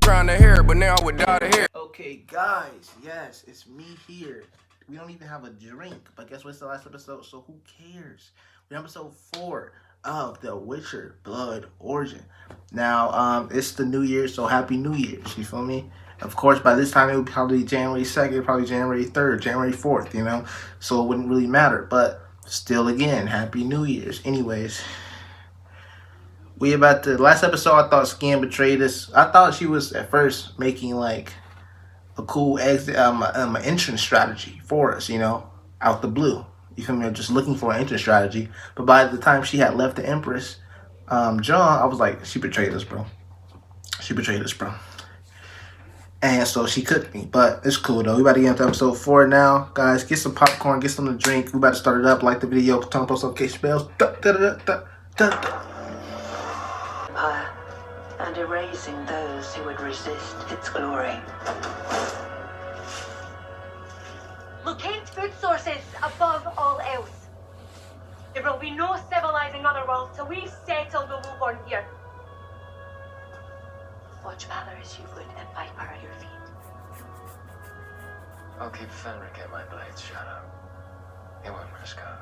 trying to hear, but now I would die to hear. Okay, guys, yes, it's me here. We don't even have a drink, but guess what's the last episode? So who cares? We're episode 4 of The Witcher Blood Origin. Now, it's the New Year, so Happy New Year's, you feel me? Of course, by this time, it would probably be January 2nd, probably January 3rd, January 4th, you know? So it wouldn't really matter, but still, again, Happy New Year's. Anyways, we about to, last episode, I thought Skin betrayed us. I thought she was, at first, making, like, a cool exit, an entrance strategy for us, you know, out the blue. You feel me? Just looking for an entrance strategy. But by the time she had left the Empress, John, I was like, she betrayed us, bro. She betrayed us, bro. And so she cooked me, but it's cool though. We about to get into episode 4 now, guys. Get some popcorn, get something to drink. We about to start it up. Like the video, turn on post notification bells. And erasing those who would resist its glory. Locate food sources above all else. There will be no civilizing other worlds till we've settled the lowborn here. Watch Valor as you would and Viper at your feet. I'll keep Fenric at my blade's shadow. He won't risk her.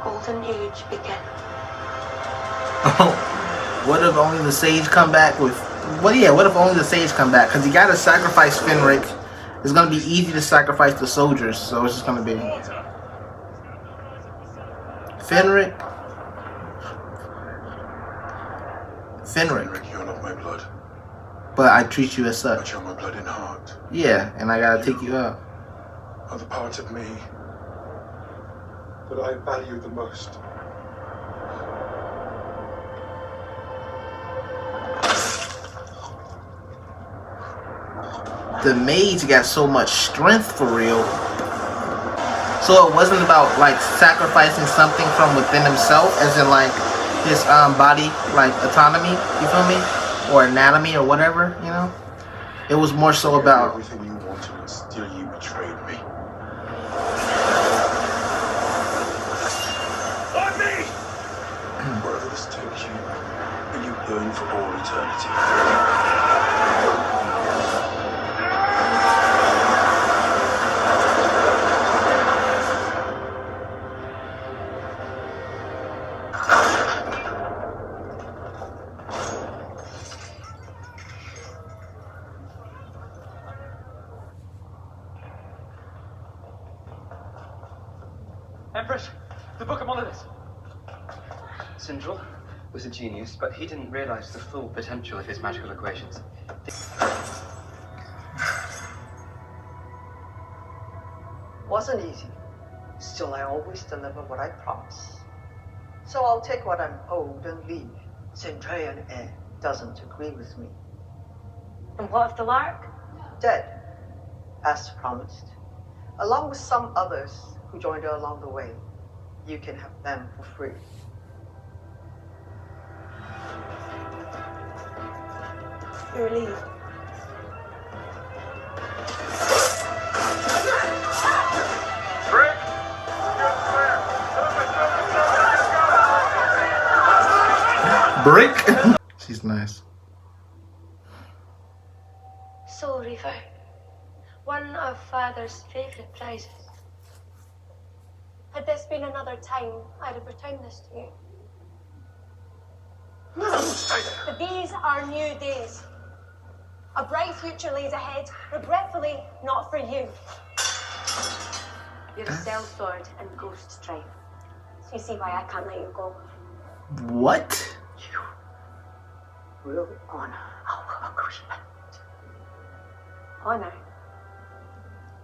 Golden age begin. Oh, what if only the sage come back with? Well, yeah. What if only the sage come back? Because you gotta sacrifice Fenric. It's gonna be easy to sacrifice the soldiers, so it's just gonna be Fenric. Fenric, you're not my blood. But I treat you as such. But you're my blood in heart. Yeah, and I gotta take you out. Are the part of me that I value the most. The mage got so much strength for real. So it wasn't about like sacrificing something from within himself, as in like his body, like autonomy, you feel me? Or anatomy or whatever, you know? It was more so about everything you wanted and still you betrayed me. Wherever this takes you, and you burn for all eternity. Empress, the Book of Monoliths. Sindral was a genius, but he didn't realize the full potential of his magical equations. Wasn't easy. Still, I always deliver what I promise. So I'll take what I'm owed and leave. Centurion Air doesn't agree with me. And what of the Lark? Dead, as promised. Along with some others who joined her along the way. You can have them for free. Your leave. Brick. She's nice. Soul Reaver. One of Father's favourite prizes. Had this been another time, I'd have returned this to you. But these are new days. A bright future lays ahead, regretfully not for you. You're a sellsword and ghost tribe. So you see why I can't let you go. What? You will honor our agreement. Honor?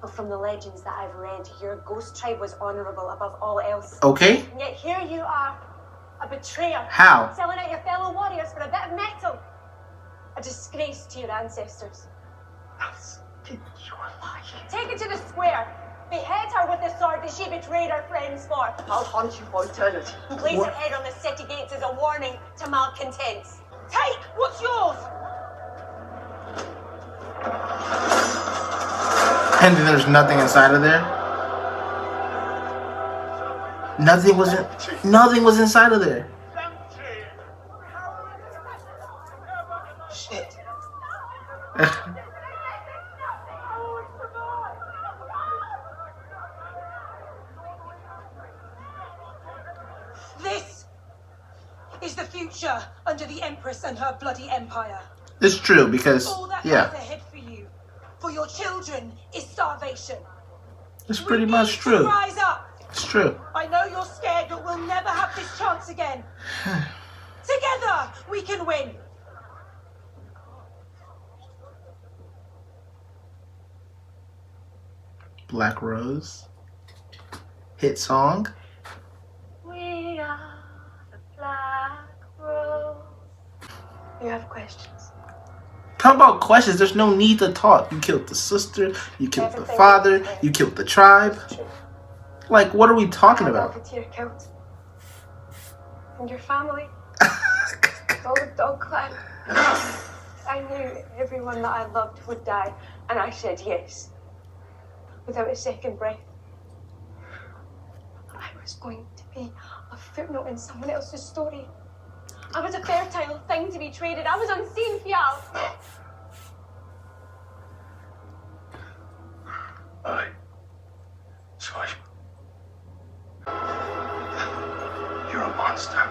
Well, from the legends that I've read, your ghost tribe was honourable above all else. Okay. And yet here you are, a betrayer. How? Selling out your fellow warriors for a bit of metal. A disgrace to your ancestors. That's you are lying. Take her to the square. Behead her with the sword that she betrayed her friends for. I'll haunt you for eternity. Place her head on the city gates as a warning to malcontents. Take what's yours! And then there's nothing inside of there. Nothing was inside of there. Shit. This is the future under the Empress and her bloody empire. It's true because, All that yeah, lies ahead for you, for your children, is starvation. it's pretty We much need to true. rise up. It's true. I know you're scared, but we'll never have this chance again. Together, we can win. Black Rose. Hit song. We are the Black Rose. You have questions? Talk about questions. There's no need to talk. You killed the sister. You killed the Everything father. is true. You killed the tribe. It's true. Like, what are we talking I about? welcome to your count. And your family. All the dog clan. I knew everyone that I loved would die, and I said yes. Without a second breath. I was going to be a footnote in someone else's story. I was a fertile thing to be traded. I was unseen, Fial. Aye. Sorry. You're a monster.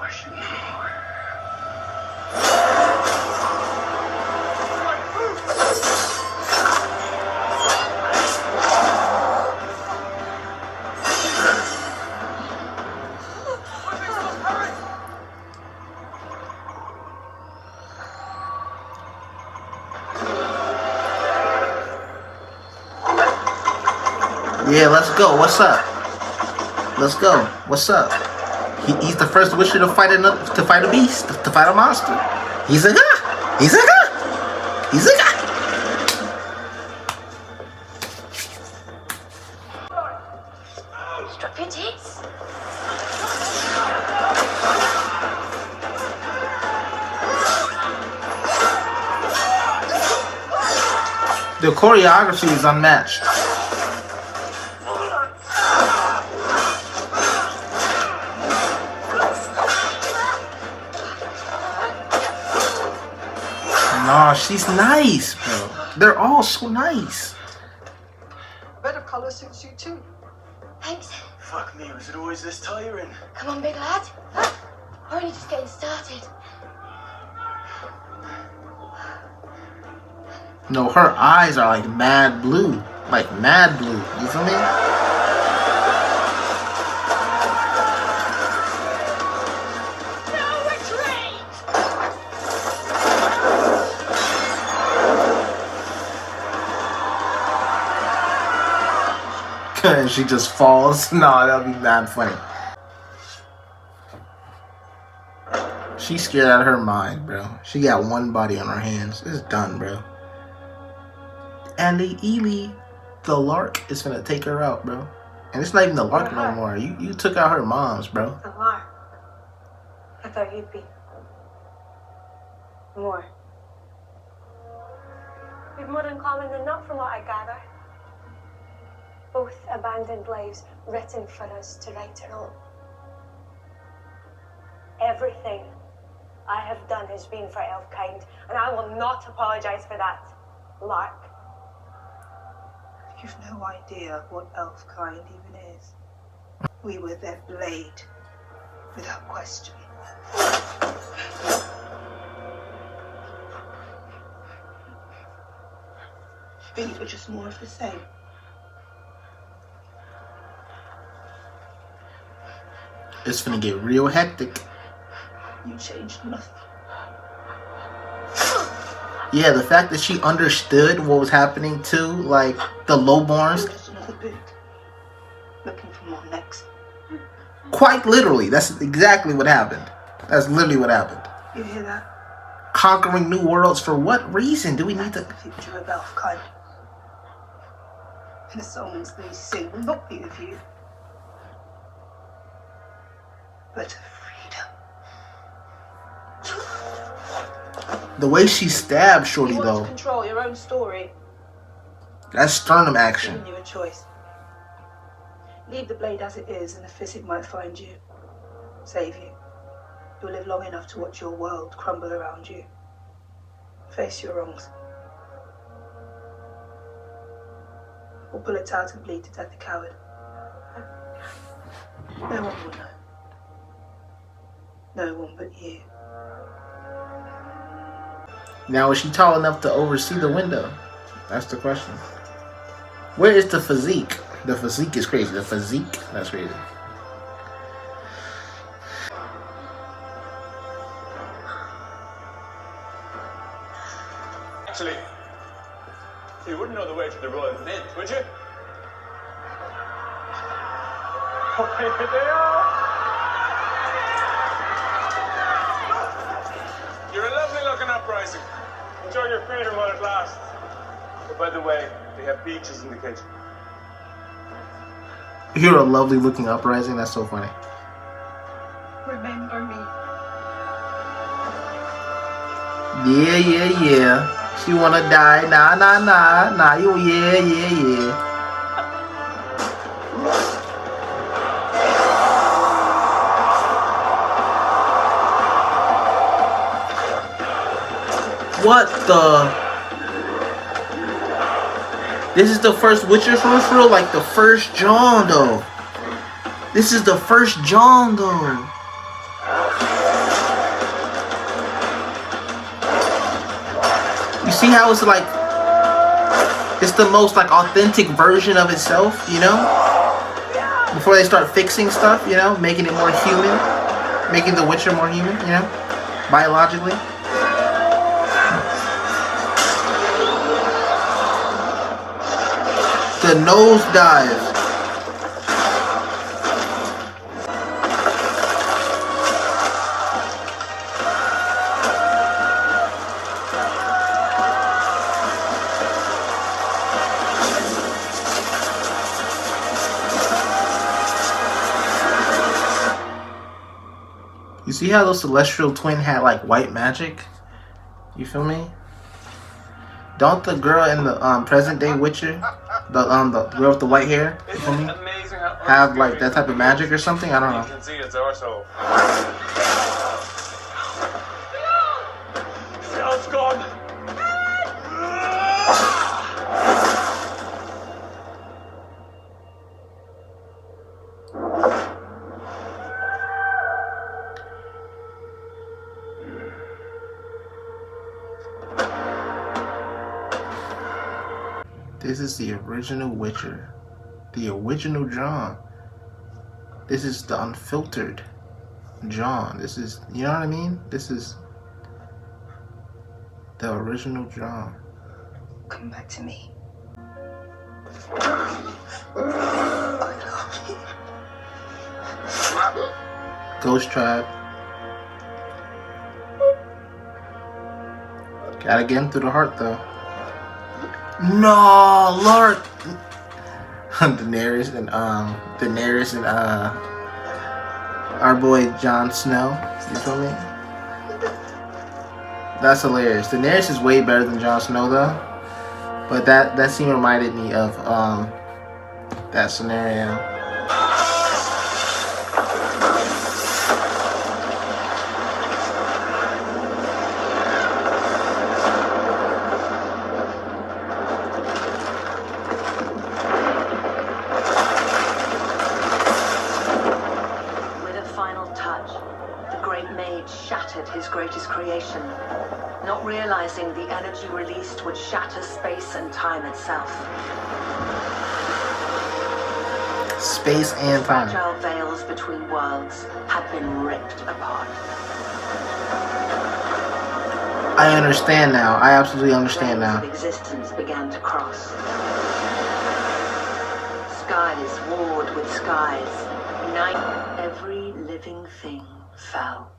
I should know. Yeah, let's go. What's up? Let's go. What's up? He's the first Witcher to fight a beast, to fight a monster. He's a guy. He's a guy. He's a guy. Drop your tits. The choreography is unmatched. Nah, she's nice, bro. They're all so nice. Better color suits you too. Thanks. Fuck me, was it always this tiring? Come on, big lad. We're only just getting started. No, her eyes are like mad blue. Like mad blue. You feel me? No retreat! And she just falls. Nah, that'd be mad funny. She's scared out of her mind, bro. She got one body on her hands. It's done, bro. And the Lark is gonna take her out, bro. And it's not even the Lark no more. You took out her mom's, bro. The Lark. I thought you'd be more. We've more in common than not, from what I gather. Both abandoned lives written for us to write our own. Everything I have done has been for Elfkind, and I will not apologize for that, Lark. You've no idea what Elfkind even is. We were their blade, without question. We were just more of the same. It's gonna get real hectic. You changed nothing. Yeah, the fact that she understood what was happening too, like the lowborns. Just another boot. Looking for more necks. Quite literally, that's exactly what happened. That's literally what happened. You hear that? Conquering new worlds for what reason? Do we need The to? future of Elfkind. And the songs they sing will not be of you. but a freedom. The way she stabbed Shorty, You want though, to control your own story. that's sternum action. Giving you a choice. Leave the blade as it is, and the physic might find you, save you. You'll live long enough to watch your world crumble around you. Face your wrongs. Or pull it out and bleed to death a coward. No one will know. No one but you. Now, is she tall enough to oversee the window? That's the question. Where is the physique? The physique is crazy. The physique? That's crazy. Actually, you wouldn't know the way to the Royal Mint, would you? Oh, here they are! You're a lovely looking uprising. Enjoy your freedom while it lasts. But by the way, they have beaches in the kitchen. You're a lovely looking uprising. That's so funny. Remember me. Yeah. She wanna die. Nah. You, yeah. What the? This is the first Witcher for real? Like the first John, though. This is the first John, though. You see how it's like, it's the most like authentic version of itself, you know? Before they start fixing stuff, you know? Making it more human. Making the Witcher more human, you know? Biologically. The nosedive. You see how those celestial twin had like white magic? You feel me? Don't the girl in the present day Witcher, the girl with the white hair, you feel me, have like that type of magic or something? I don't know. You can see it's also. Leon's gone. This is the original Witcher. The original John. This is the unfiltered John. This is, you know what I mean? This is the original John. Come back to me. Ghost Tribe. Gotta get him through the heart though. No, Lord. Daenerys and our boy Jon Snow. You feel me? That's hilarious. Daenerys is way better than Jon Snow though. But that scene reminded me of that scenario. His greatest creation, not realizing the energy released would shatter space and time itself. Space and time. Fragile veils between worlds had been ripped apart. I understand now. I absolutely understand now. Existence began to cross. Skies warred with skies. Night, every living thing fell.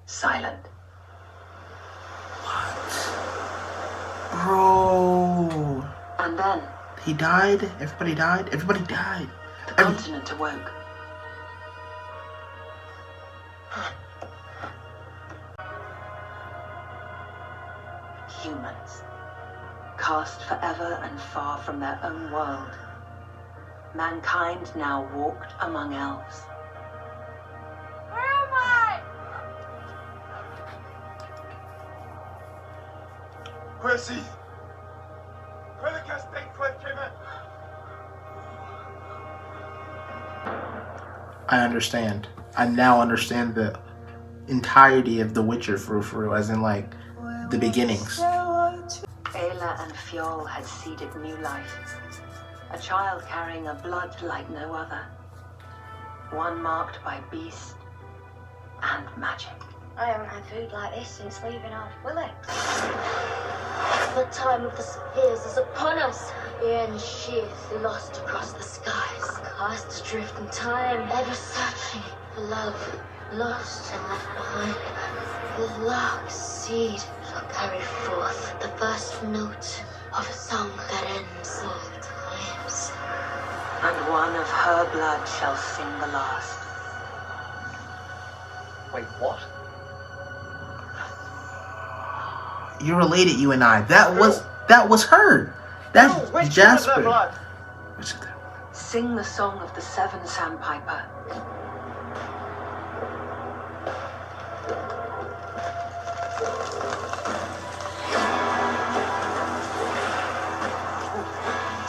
Silent. What? Bro. And then he died? Everybody died? Everybody died. the continent awoke. Humans, cast forever and far from their own world, mankind now walked among elves. Where am I? Where's he? Where the Castain Cliff came in? I understand. I now understand the entirety of The Witcher for real, as in like the beginnings. Ayla and Fjol had seeded new life. A child carrying a blood like no other. One marked by beast and magic. I haven't had food like this since leaving our village. The time of the spears is upon us. Iron sheath lost across the skies, cast adrift in time, ever searching for love, lost and left behind. The lark's seed shall carry forth the first note of a song that ends all times. And one of her blood shall sing the last. Wait, what? You're related, you and I. That was her. That's Which Jasper. one of their blood? Which of them? Sing the song of the seven sandpiper.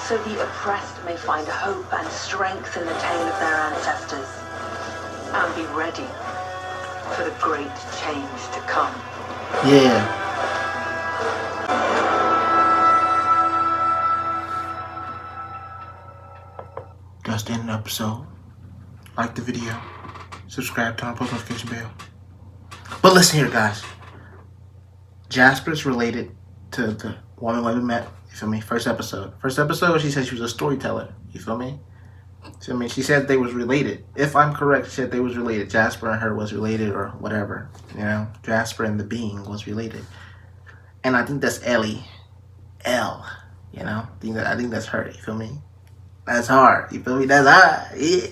So the oppressed may find hope and strength in the tale of their ancestors, and be ready for the great change to come. Yeah. Just end the episode. Like the video. Subscribe, turn on post notification bell. But listen here, guys. Jasper's related to the woman we met. You feel me? First episode. First episode, she said she was a storyteller. You feel me? So, I mean, she said they was related. If I'm correct, she said they was related. Jasper and her was related or whatever. You know? Jasper and the being was related. And I think that's Ellie. Elle. You know? I think that's her. You feel me? That's hard. You feel me? That's hard. Yeah.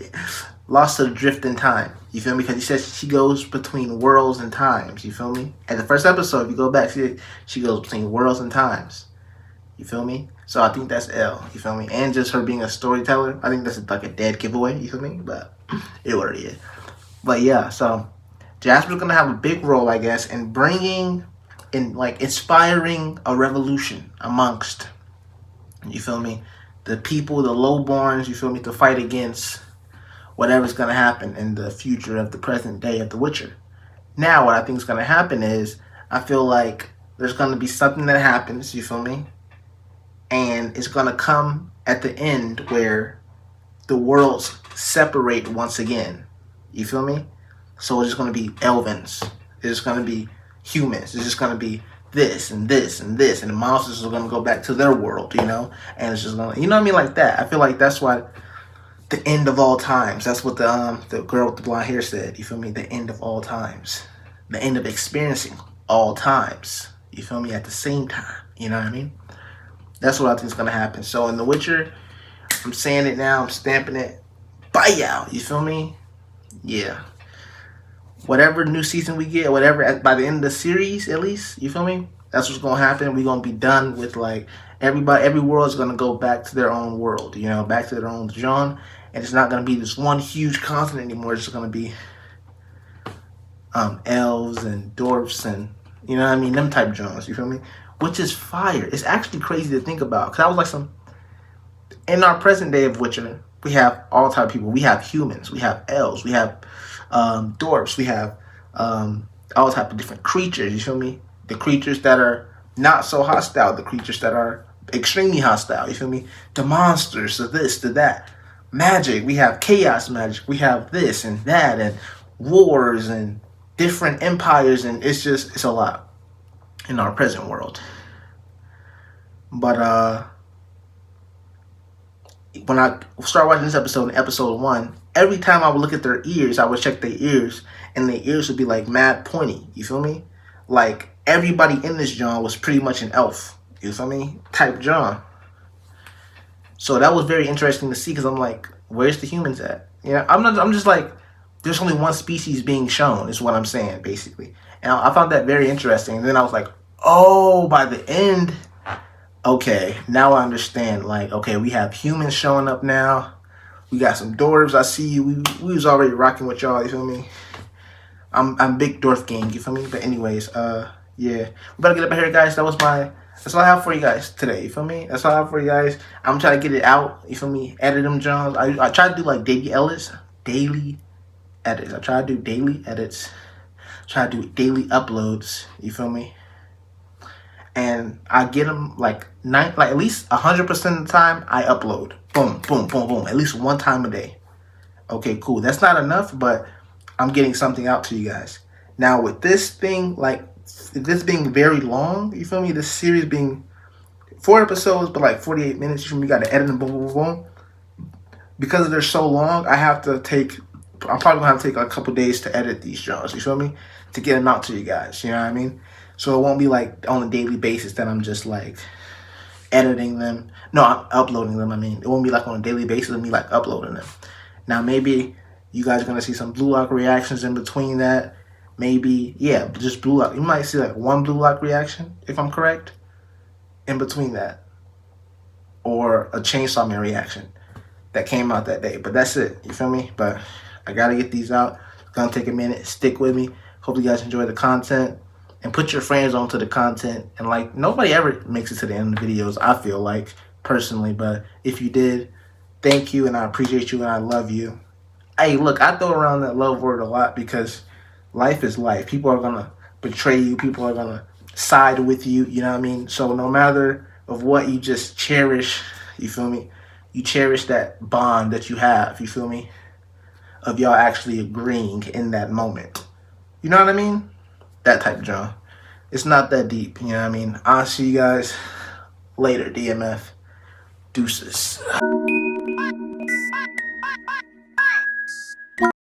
Lost to the drift in time. You feel me? Because he says she goes between worlds and times. You feel me? At the first episode, if you go back, she goes between worlds and times. You feel me? So I think that's Elle. You feel me? And just her being a storyteller. I think that's like a dead giveaway. You feel me? But it already is. But yeah, so Jasper's going to have a big role, I guess, in inspiring a revolution amongst, you feel me, the people, the lowborns, you feel me, to fight against whatever's going to happen in the future of the present day of The Witcher. Now, what I think is going to happen is, I feel like there's going to be something that happens, you feel me, and it's going to come at the end where the worlds separate once again. You feel me? So it's just going to be elvens. It's going to be humans. It's just going to be this and this and this. And the monsters are going to go back to their world, you know? And it's just going to, you know what I mean? Like that. I feel like that's what the end of all times. That's what the girl with the blonde hair said. You feel me? The end of all times. The end of experiencing all times. You feel me? At the same time. You know what I mean? That's what I think is going to happen. So in The Witcher, I'm saying it now. I'm stamping it. Bye out. You feel me? Yeah. Whatever new season we get, whatever, by the end of the series, at least, you feel me? That's what's going to happen. We're going to be done with, like, every world's going to go back to their own world, you know, back to their own genre. And it's not going to be this one huge continent anymore. It's just going to be elves and dwarfs and, you know what I mean, them type genres, you feel me? Which is fire. It's actually crazy to think about. Because I was like in our present day of Witcher, we have all type of people. We have humans. We have elves. We have dwarfs. We have all type of different creatures. You feel me? The creatures that are not so hostile. The creatures that are extremely hostile. You feel me? The monsters. The this, the that. Magic. We have chaos magic. We have this and that. And wars and different empires. And it's a lot in our present world. But when I start watching this episode, in episode 1, every time I would look at their ears, I would check their ears, and their ears would be like mad pointy. You feel me? Like everybody in this genre was pretty much an elf. You feel me? Type genre. So that was very interesting to see, because I'm like, where's the humans at? You know, I'm just like, there's only one species being shown, is what I'm saying, basically. And I found that very interesting. And then I was like, oh, by the end, okay, now I understand. Like, okay, we have humans showing up now. We got some dwarves. I see you. We was already rocking with y'all, you feel me? I'm big dwarf gang, you feel me? But anyways, yeah. We better get up here, guys. That's all I have for you guys today, you feel me? That's all I have for you guys. I'm trying to get it out, you feel me? Edit them, Johns. I try to do like daily edits. I try to do daily edits. Try to do daily uploads, you feel me? And I get them like at least 100% of the time I upload. Boom, boom, boom, boom. At least one time a day. Okay, cool. That's not enough, but I'm getting something out to you guys. Now with this thing, like this being very long, you feel me? This series being 4 episodes, but like 48 minutes. You feel me? You got to edit them, boom, boom, boom. Because they're so long, I'm probably gonna have to take a couple days to edit these shows. You feel me? To get them out to you guys. You know what I mean? So it won't be like on a daily basis that I'm just like editing them. No, I'm uploading them. I mean, it won't be like on a daily basis. It'll be like uploading them. Now maybe you guys are gonna see some Blue Lock reactions in between that. Maybe, yeah, just Blue Lock. You might see like one Blue Lock reaction, if I'm correct, in between that, or a Chainsaw Man reaction that came out that day. But that's it. You feel me? But I gotta get these out. It's gonna take a minute. Stick with me. Hope you guys enjoy the content. And put your friends onto the content. And like, nobody ever makes it to the end of the videos, I feel like, personally. But if you did, thank you, and I appreciate you, and I love you. Hey, look, I throw around that love word a lot because life is life. People are gonna betray you. People are gonna side with you. You know what I mean? So no matter of what, you just cherish, you feel me? You cherish that bond that you have, you feel me? Of y'all actually agreeing in that moment. You know what I mean? That type of John. It's not that deep, you know what I mean? I'll see you guys later, DMF. Deuces.